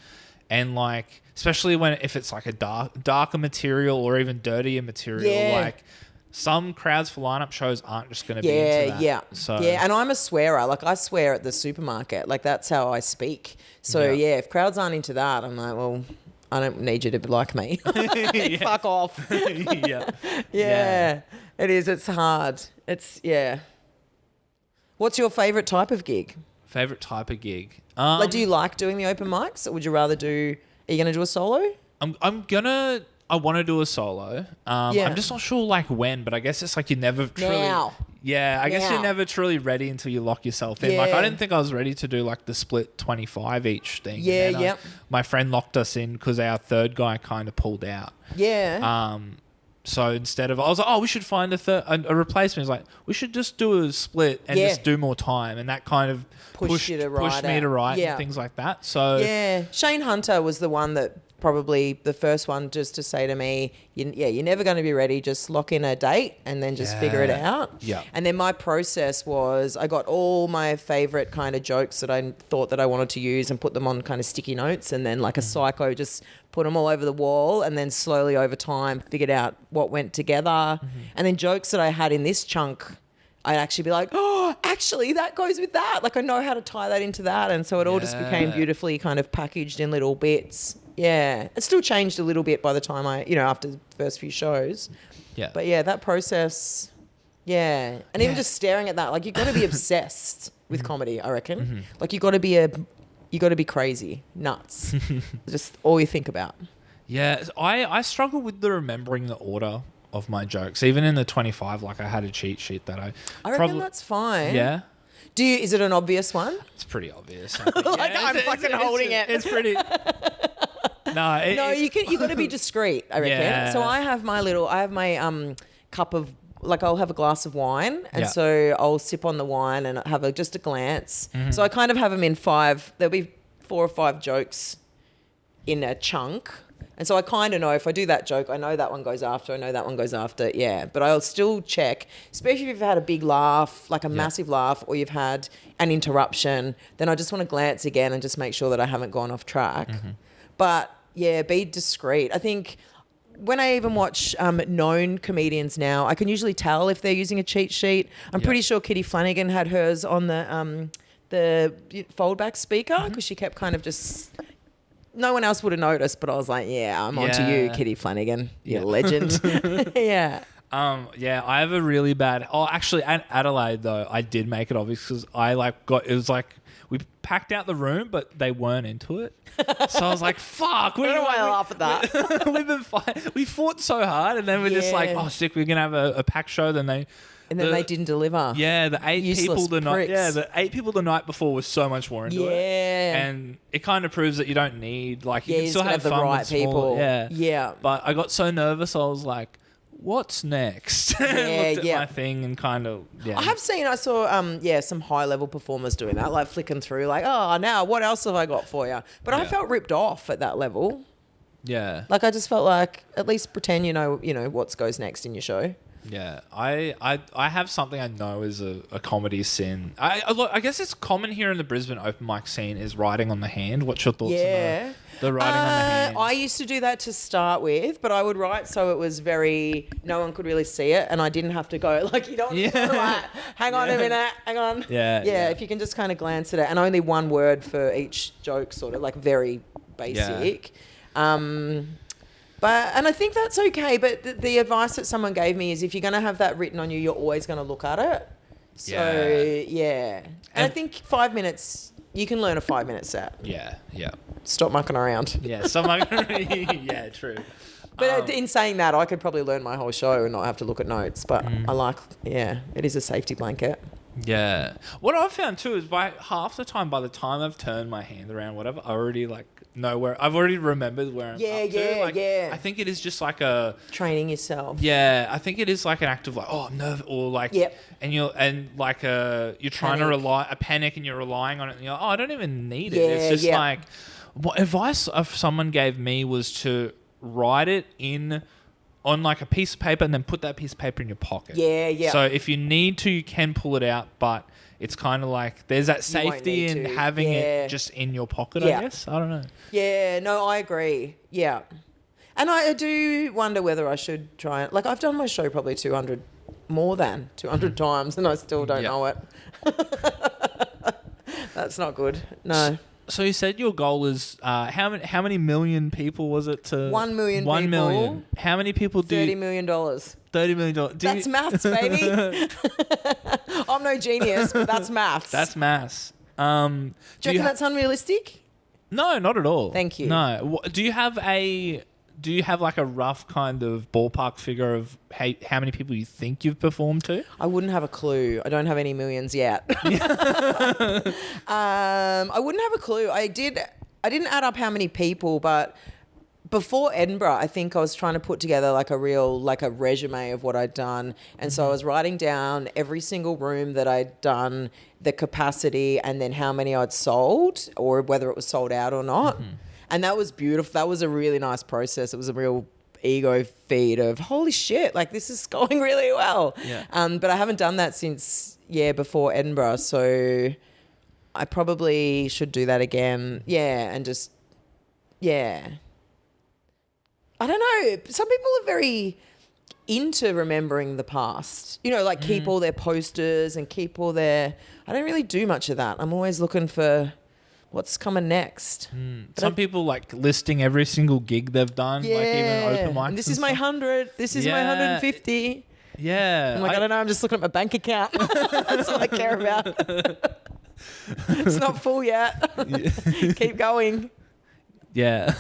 And like, especially if it's like a darker material or even dirtier material, like some crowds for lineup shows aren't just going to be into that. And I'm a swearer. Like I swear at the supermarket. Like that's how I speak. So if crowds aren't into that, I'm like, well, I don't need you to be like me. Fuck off. It is. It's hard. What's your favourite type of gig? Favorite type of gig? Do you like doing the open mics, or would you rather do? Are you going to do a solo? I want to do a solo. I'm just not sure like when, but I guess it's like you never truly. Now. Yeah, I guess you're never truly ready until you lock yourself in. Like I didn't think I was ready to do like the split 25 each thing. My friend locked us in because our third guy kind of pulled out. So instead of, I was like, we should find a replacement. He's like, we should just do a split and just do more time. And that kind of pushed me to write and things like that. So Shane Hunter was the one that probably the first one just to say to me, you're never going to be ready. Just lock in a date and then just figure it out. And then my process was I got all my favorite kind of jokes that I thought that I wanted to use and put them on kind of sticky notes, and then like a psycho just put them all over the wall, and then slowly over time figured out what went together. And then jokes that I had in this chunk, I'd actually be like, oh, actually, that goes with that. Like, I know how to tie that into that. And so it all just became beautifully kind of packaged in little bits. Yeah. It still changed a little bit by the time after the first few shows. Yeah. But yeah, that process, yeah. And even just staring at that, like, you've got to be obsessed with comedy, I reckon. Mm-hmm. Like, you got to be crazy, nuts. Just all you think about. Yeah, I struggle with the remembering the order of my jokes. Even in the 25, like I had a cheat sheet that I reckon that's fine. Yeah. Is it an obvious one? It's pretty obvious. Like, I'm fucking holding it. It's pretty. No, you got to be discreet, I reckon. Yeah. So I have my cup of, like, I'll have a glass of wine, and so I'll sip on the wine and have just a glance. Mm-hmm. So I kind of have them in 5. There'll be 4 or 5 jokes in a chunk. And so I kind of know if I do that joke, I know that one goes after, I know that one goes after, yeah. But I'll still check, especially if you've had a big laugh, like a massive laugh, or you've had an interruption, then I just want to glance again and just make sure that I haven't gone off track. Mm-hmm. But yeah, be discreet. I think when I even watch known comedians now, I can usually tell if they're using a cheat sheet. I'm pretty sure Kitty Flanagan had hers on the foldback speaker because she kept kind of just... No one else would have noticed, but I was like, yeah, I'm onto you, Kitty Flanagan. You're a legend. Yeah. Yeah, I have a really bad... Oh, actually, at Adelaide, though, I did make it obvious because it was like... We packed out the room, but they weren't into it. So I was like, fuck. I don't know why I laugh at that. We've been fighting. We fought so hard, and then we're just like, oh, sick, we're going to have a packed show. Then they didn't deliver. Yeah, the 8 Useless people pricks. the 8 people the night before was so much more into it. Yeah. And it kind of proves that you don't need, like, you Yeah, can you still just have gotta fun have the with right small, people. Yeah. Yeah. But I got so nervous, I was like, what's next? Yeah, Looked at my thing and kind of, I saw some high level performers doing that, like flicking through, like, oh, now what else have I got for you? But I felt ripped off at that level. Yeah. Like, I just felt like, at least pretend you know what goes next in your show. Yeah, I have something I know is a comedy sin. I guess it's common here in the Brisbane open mic scene is writing on the hand. What's your thoughts on the writing on the hand? I used to do that to start with, but I would write so it was no one could really see it, and I didn't have to go, like, you don't like, hang on a minute, hang on. Yeah, if you can just kind of glance at it, and only one word for each joke, sort of, like, very basic. And I think that's okay. But the advice that someone gave me is if you're going to have that written on you, you're always going to look at it. So, yeah. And I think 5 minutes, you can learn a 5-minute set. Yeah. Stop mucking around. Yeah, yeah, true. But in saying that, I could probably learn my whole show and not have to look at notes. But I like, it is a safety blanket. Yeah. What I've found too is by the time I've turned my hand around, whatever, I already know where I've already remembered where I'm up to. I think it is just like a training yourself. Yeah, I think it is like an act of like, oh, I'm nervous, or like, and you're trying to rely a panic and you're relying on it, and you're like, oh, I don't even need it. It's just like, what advice someone gave me was to write it on like a piece of paper and then put that piece of paper in your pocket. Yeah. So if you need to, you can pull it out, but it's kind of like there's that safety in having it just in your pocket, I guess. I don't know. Yeah, no, I agree. Yeah. And I do wonder whether I should try it. Like, I've done my show probably more than 200 times and I still don't know it. That's not good. No. So you said your goal is how many million people was it to 1 million 1 people. million. How many people do $30 million. $30 million. That's maths, baby. I'm no genius, but that's maths. That's maths. Do you reckon that's unrealistic? No, not at all. Thank you. No. Do you have like a rough kind of ballpark figure of how many people you think you've performed to? I wouldn't have a clue. I don't have any millions yet. I wouldn't have a clue. I didn't add up how many people, but before Edinburgh, I think I was trying to put together like a resume of what I'd done. And so I was writing down every single room that I'd done, the capacity, and then how many I'd sold or whether it was sold out or not. Mm-hmm. And that was beautiful. That was a really nice process. It was a real ego feed of, holy shit, like this is going really well. Yeah. But I haven't done that since, before Edinburgh. So I probably should do that again. Yeah. And just, I don't know. Some people are very into remembering the past. You know, like keep all their posters and keep all their... I don't really do much of that. I'm always looking for what's coming next. Some people like listing every single gig they've done, like even open mics. And this is my 100. This is my 150. Yeah. I'm like, I don't know. I'm just looking at my bank account. That's all I care about. It's not full yet. Keep going. Yeah.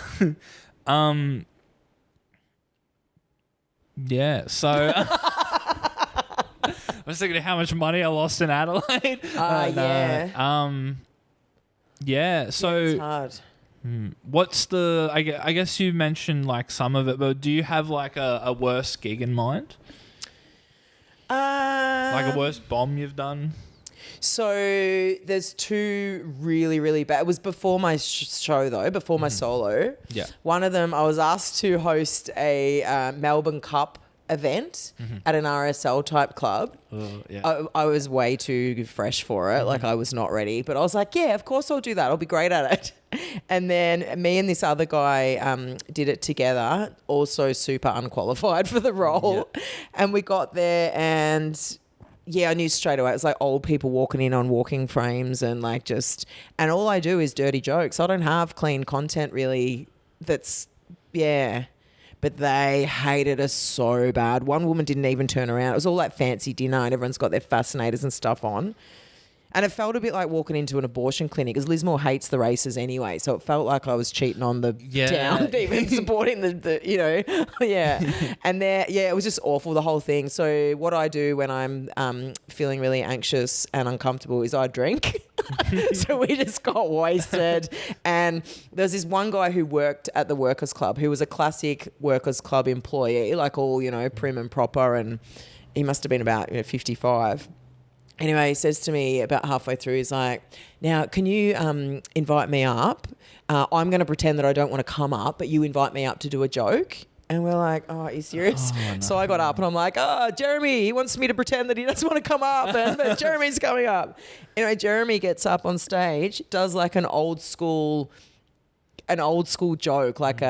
Yeah. So I was thinking of how much money I lost in Adelaide. Yeah. So It's hard. what's the? I guess you mentioned like some of it, but do you have like a worse gig in mind? Like a worst bomb you've done? So there's two really, really bad. It was before my show though, before my solo. Yeah. One of them, I was asked to host a Melbourne Cup event at an RSL type club. I was way too fresh for it. Like I was not ready, but I was like, yeah, of course I'll do that. I'll be great at it. And then me and this other guy did it together, also super unqualified for the role. Yeah. And we got there and I knew straight away. It was like old people walking in on walking frames and like just, and all I do is dirty jokes. I don't have clean content really that's, but they hated us so bad. One woman didn't even turn around. It was all like fancy dinner and everyone's got their fascinators and stuff on. And it felt a bit like walking into an abortion clinic because Lismore hates the races anyway. So it felt like I was cheating on the down, even supporting the And it was just awful, the whole thing. So what I do when I'm feeling really anxious and uncomfortable is I drink. So we just got wasted. And there's this one guy who worked at the Workers Club who was a classic Workers Club employee, like all, prim and proper. And he must have been about 55. Anyway, he says to me about halfway through, he's like, now, can you invite me up? I'm going to pretend that I don't want to come up, but you invite me up to do a joke. And we're like, oh, are you serious? Oh, no. So I got up and I'm like, Jeremy, he wants me to pretend that he doesn't want to come up. But Jeremy's coming up. Anyway, Jeremy gets up on stage, does like an old school joke, like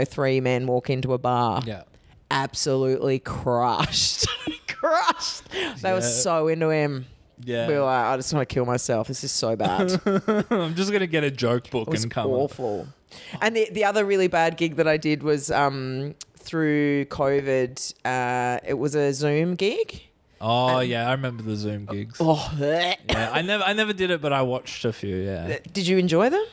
three men walk into a bar. Yeah. Absolutely crushed. They were so into him. Yeah. We were like, I just want to kill myself. This is so bad. I'm just going to get a joke book and come. Awful. And the other really bad gig that I did was through COVID. It was a Zoom gig. Oh, I remember the Zoom gigs. Yeah, I never did it, but I watched a few, yeah. Did you enjoy them?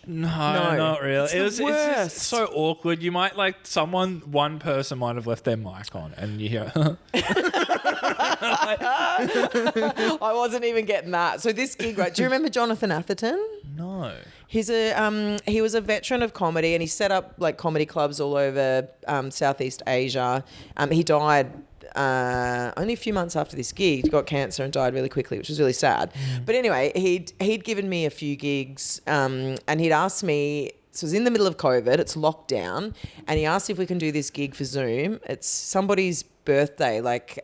No, not really. It's just so awkward. You might one person might have left their mic on and you hear I wasn't even getting that. So this gig, right? Do you remember Jonathan Atherton? No. He was a veteran of comedy and he set up like comedy clubs all over Southeast Asia. He died only a few months after this gig. He got cancer and died really quickly, which was really sad. But anyway, he'd given me a few gigs and he'd asked me, so it was in the middle of COVID, it's lockdown, and he asked if we can do this gig for Zoom. It's somebody's birthday, like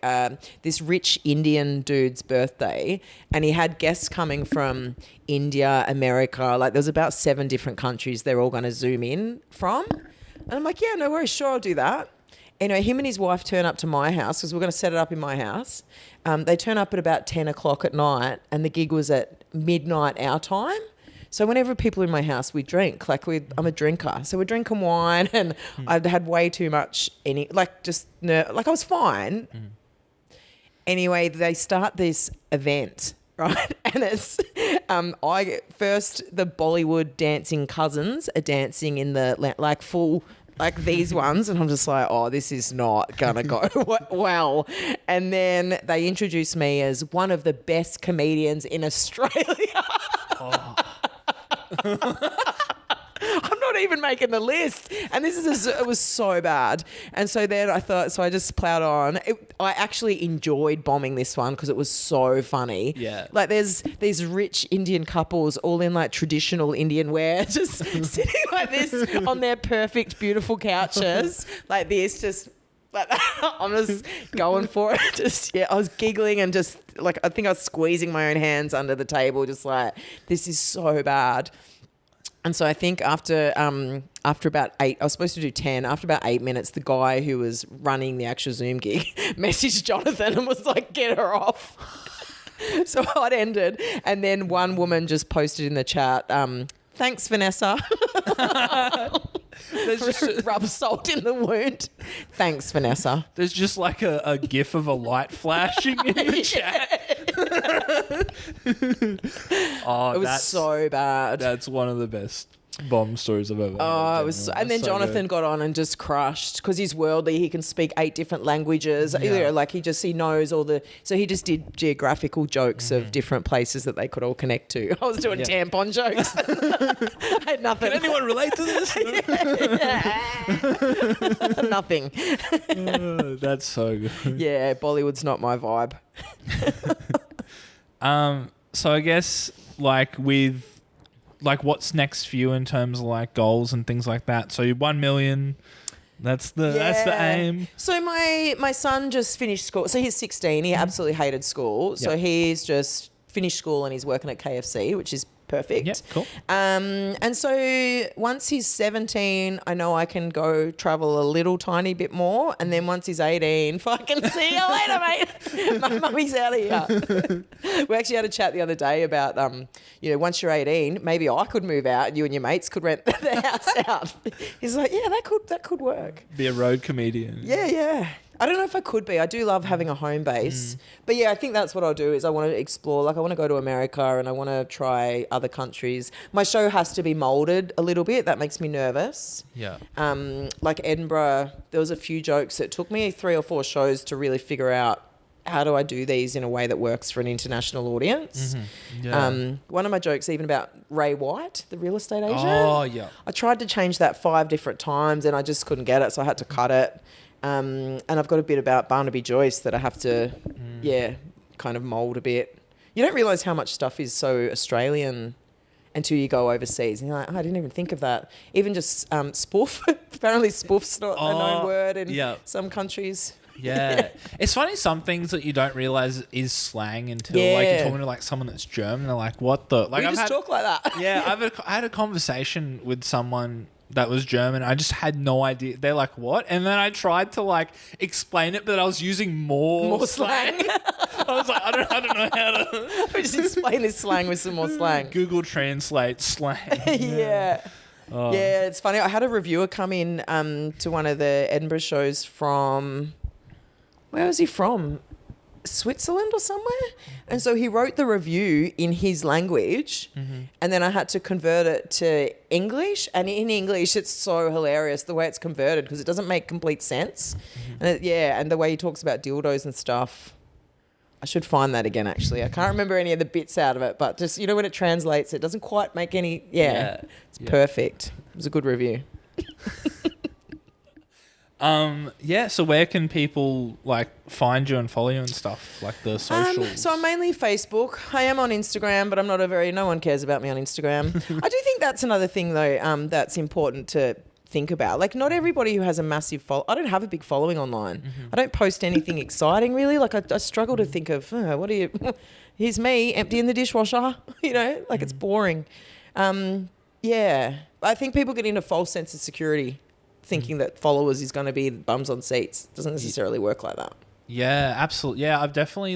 this rich Indian dude's birthday, and he had guests coming from India, America, like there was about 7 different countries they're all going to Zoom in from. And I'm like, yeah, no worries, sure, I'll do that. Anyway, him and his wife turn up to my house because we're going to set it up in my house. They turn up at about 10 o'clock at night and the gig was at midnight our time. So whenever people are in my house, we drink. I'm a drinker. So we're drinking wine and I'd had way too much, I was fine. Anyway, they start this event, right? And it's, the Bollywood dancing cousins are dancing in the full... like these ones, and I'm just like, oh, this is not gonna go well. And then they introduced me as one of the best comedians in Australia. I'm not even making the list, and it was so bad. And so then I just plowed on. I actually enjoyed bombing this one because it was so funny. Yeah, like there's these rich Indian couples all in like traditional Indian wear, just sitting like this on their perfect, beautiful couches, like this, just. Like I'm just going for it. I was giggling and just like I think I was squeezing my own hands under the table, just like this is so bad. And so I think after about 8, I was supposed to do 10. After about 8 minutes, the guy who was running the actual Zoom gig messaged Jonathan and was like, "Get her off." So I'd ended, and then one woman just posted in the chat, "Thanks, Vanessa." Rub salt in the wound. Thanks, Vanessa. There's just like a gif of a light flashing in the chat. Oh, It was so bad. That's one of the best bomb stories I've ever heard. Oh, it was, and then Jonathan got on and just crushed because he's worldly. He can speak 8 different languages. Yeah. You know, like he knows all the. So he just did geographical jokes of different places that they could all connect to. I was doing tampon jokes. I had nothing. Can anyone relate to this? Nothing. That's so good. Yeah, Bollywood's not my vibe. So I guess what's next for you in terms of like goals and things like that? So 1 million, that's the aim. So my son just finished school. So he's 16. He absolutely hated school. So he's just finished school and he's working at KFC, which is perfect. Yeah, cool. And so once he's 17, I know I can go travel a little tiny bit more. And then once he's 18, fucking see you later, mate. My mummy's out of here. We actually had a chat the other day about, once you're 18, maybe I could move out and you and your mates could rent the house out. He's like, yeah, that could work. Be a road comedian. Yeah. I don't know if I could be. I do love having a home base. But yeah, I think that's what I'll do is I want to explore. Like I want to go to America and I want to try other countries. My show has to be molded a little bit. That makes me nervous. Yeah. Like Edinburgh, there was a few jokes. It took me 3 or 4 shows to really figure out how do I do these in a way that works for an international audience. Yeah. One of my jokes even about Ray White, the real estate agent. Oh, yeah. I tried to change that 5 different times and I just couldn't get it. So I had to cut it. And I've got a bit about Barnaby Joyce that I have to, kind of mould a bit. You don't realise how much stuff is so Australian until you go overseas. And you're like, I didn't even think of that. Even just spoof. Apparently spoof's not a known word in some countries. Yeah. It's funny, some things that you don't realise is slang until like you're talking to like someone that's German. They're like, what the... Like, we talk like that. Yeah, I had a conversation with someone that was German. I just had no idea. They're like, what? And then I tried to like explain it, but I was using more slang. I was like, I don't know how to... Just explain this slang with some more slang. Google Translate slang. Yeah. Oh. Yeah, it's funny. I had a reviewer come in to one of the Edinburgh shows from... Where was he from? Switzerland or somewhere? And so he wrote the review in his language and then I had to convert it to English, and in English it's so hilarious the way it's converted because it doesn't make complete sense. And and the way he talks about dildos and stuff. I should find that again actually. I can't remember any of the bits out of it, but just when it translates it doesn't quite make any it's perfect. It was a good review. So where can people like find you and follow you and stuff, like the socials? So I'm mainly Facebook. I am on Instagram, but I'm not no one cares about me on Instagram. I do think that's another thing though, that's important to think about. Like not everybody who has a massive I don't have a big following online. I don't post anything exciting really. Like I struggle to think of, what are you, here's me emptying the dishwasher, it's boring. I think people get into a false sense of security thinking that followers is going to be bums on seats. It doesn't necessarily work like that. Yeah, absolutely. Yeah, I've definitely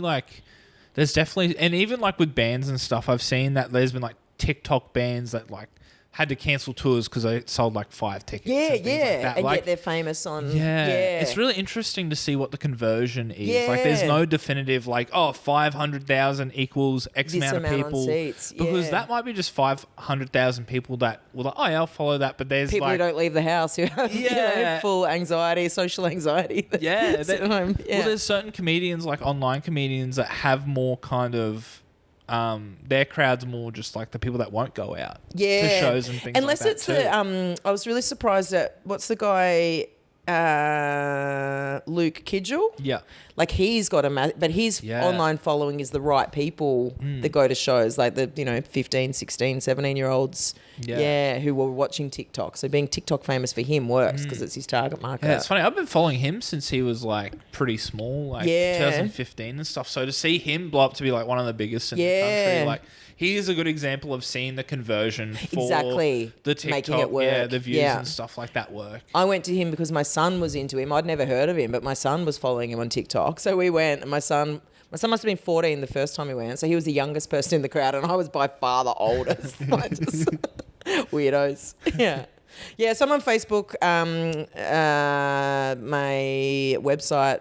there's definitely, and even like with bands and stuff, I've seen that there's been like TikTok bands that like had to cancel tours because they sold like 5 tickets. And yet they're famous on. It's really interesting to see what the conversion is. Like, there's no definitive 500,000 equals X this amount of people, on seats. because that might be just 500,000 people that were like, oh yeah, I'll follow that. But there's people who don't leave the house who have full anxiety, social anxiety. At home. Well, there's certain comedians, like online comedians, that have more kind of. Their crowd's more just like the people that won't go out to shows and things Unless like that it's I was really surprised at what's the guy Luke Kidgel. Yeah. Like he's got but his online following is the right people that go to shows, like the 15, 16, 17-year-olds who were watching TikTok. So being TikTok famous for him works because it's his target market. Yeah, it's funny. I've been following him since he was like pretty small, like 2015 and stuff. So to see him blow up to be like one of the biggest in the country, like he is a good example of seeing the conversion for Exactly. the TikTok, Making it work. the views Yeah. and stuff like that work. I went to him because my son was into him. I'd never heard of him, but my son was following him on TikTok. So we went, and my son must have been 14 the first time we went. So he was the youngest person in the crowd, and I was by far the oldest. Like, just weirdos. Yeah. Yeah, so I'm on Facebook. My website,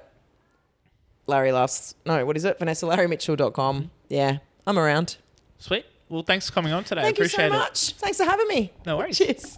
VanessaLarryMitchell.com. Yeah, I'm around. Sweet. Well, thanks for coming on today. Thank I appreciate you so it. much. Thanks for having me. No worries. Cheers.